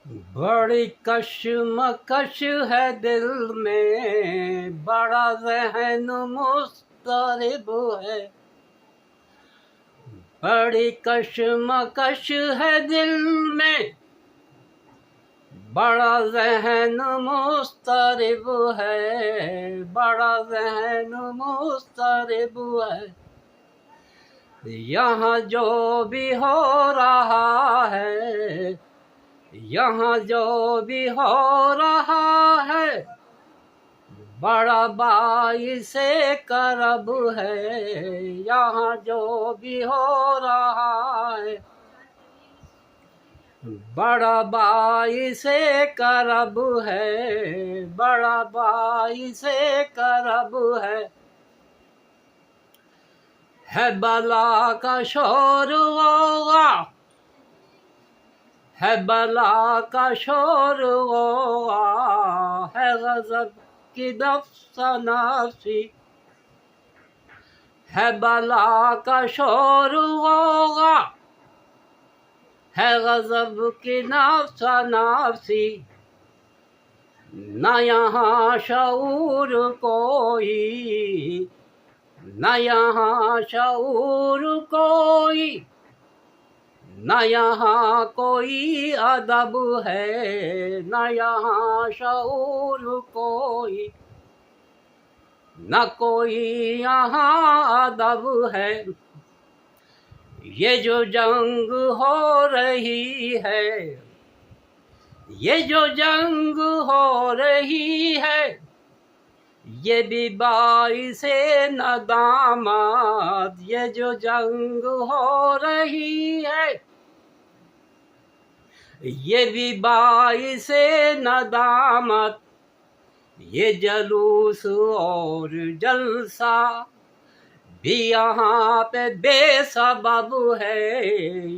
बड़ी कशमकश है दिल में, बड़ा ज़हन मुस्तरिब है। बड़ी कशमकश है दिल में, बड़ा ज़हन मुस्तरिब है, बड़ा ज़हन मुस्तरिब है। यहाँ जो भी हो रहा है, यहाँ जो भी हो रहा है, बड़ा बाइसे करब है। यहाँ जो भी हो रहा है, बड़ा बाइसे करब है, बड़ा बाइसे करब है बला का शोर होगा, है बला का शोर होगा, है गज़ब की नफ़्स-नफ़्सी, है बला का शोर होगा, है गज़ब की नफ़्स-नफ़्सी। न यहाँ शऊर कोई, न यहाँ शऊर कोई, न यहाँ कोई अदब है, न यहाँ शऊर कोई, न कोई यहाँ अदब है। ये जो जंग हो रही है, ये जो जंग हो रही है, ये भी बाइसे नदामत। ये जो जंग हो रही है, ये भी बाइसे नदामत। ये जलूस और जलसा भी यहाँ पे बेसबब है।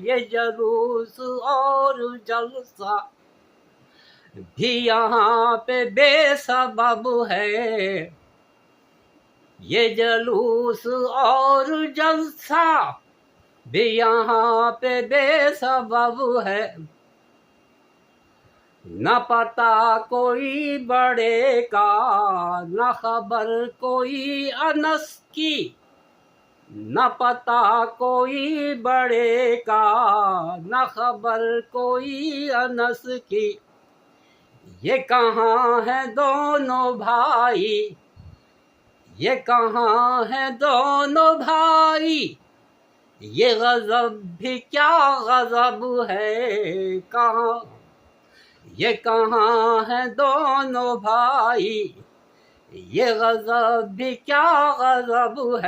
ये जलूस और जलसा भी यहाँ पे बेसबब है। ये जलूस और जलसा भी यहाँ पे बेसबब है। न पता कोई बड़े का, न खबर कोई अनस की, न पता कोई बड़े का, न खबर कोई अनस की। ये कहाँ है दोनों भाई, ये कहाँ है दोनों भाई, ये गज़ब भी क्या गज़ब है। कहाँ, ये कहाँ है दोनों भाई, ये गज़ब भी क्या गज़ब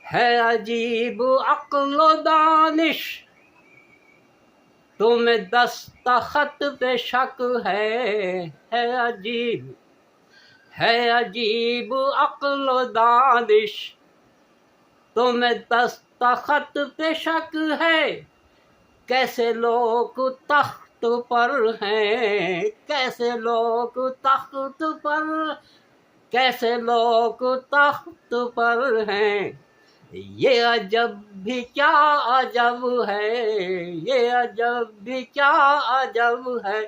है अजीब अक्ल दानिश, तुम्हें दस्तखत पे शक है अजीब, है अजीब अक्ल दानिश, तुम्हें दस्तखत पे शक है। कैसे लोग तख्त पर हैं, कैसे लोग तख्त पर, कैसे लोग तख्त पर हैं। ये अजब भी क्या अजब है, ये अजब भी क्या अजब है।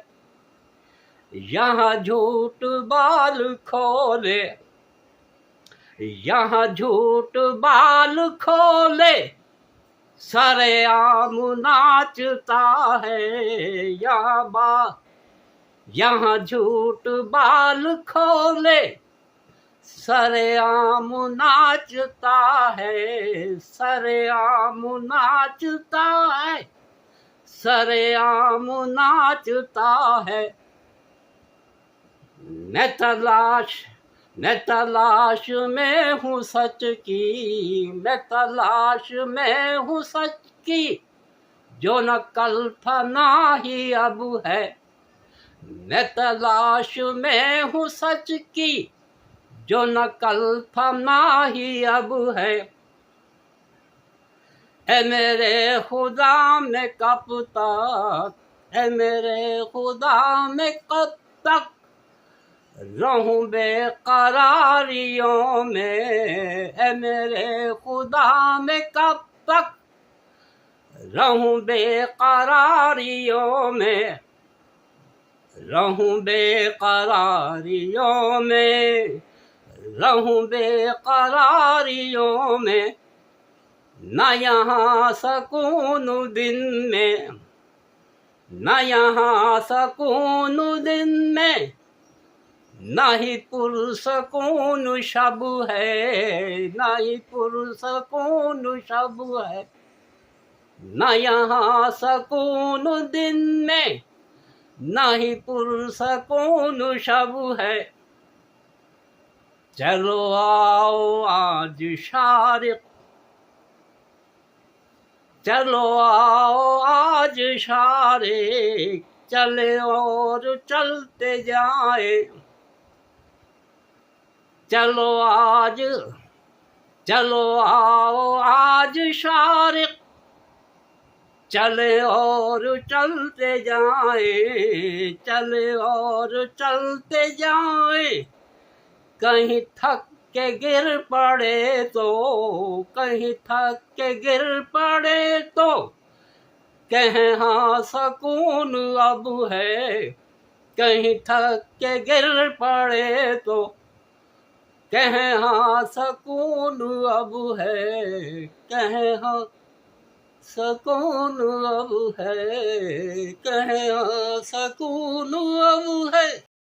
यहाँ झूठ बाल खोले, यहाँ झूठ बाल खोले, सरेआम नाचता है। यहाँ झूठ बाल खोले, सरेआम नाचता है, सरेआम नाचता है, सरेआम नाचता है। मैं तलाश में हूँ सच की, मैं तलाश में हूँ सच की, जो न कल था ना ही अब है। मैं तलाश में हूँ सच की, जो न कल था ना ही अब है। ए मेरे खुदा में कब तक, ए मेरे खुदा में कब तक रहूं बेकरारियों में। ए मेरे खुदा में कब तक रहूं बेकरारियों में, रहूं बेकरारियों में, रहूं बेकरारियों में, न यहाँ सकून दिन में, न यहाँ सकून दिन में, न ही पुरसकून शब है, न ही पुरसकून शब है, न यहाँ सकून दिन में, न ही पुरसकून शब है। चलो आओ आज शारिक, चलो आओ आज शारिक, चले और चलते जाए। चलो आज, चलो आओ आज शारिक, चले और चलते जाए, चले और चलते जाए। कहीं थक के गिर पड़े तो, कहीं थक के गिर पड़े तो, कहें हाँ सकून अब है। कहीं थक के गिर पड़े तो, कहें हाँ सकून अब है, कहें हाँ सकून अब है, कहें हाँ सकून अब है।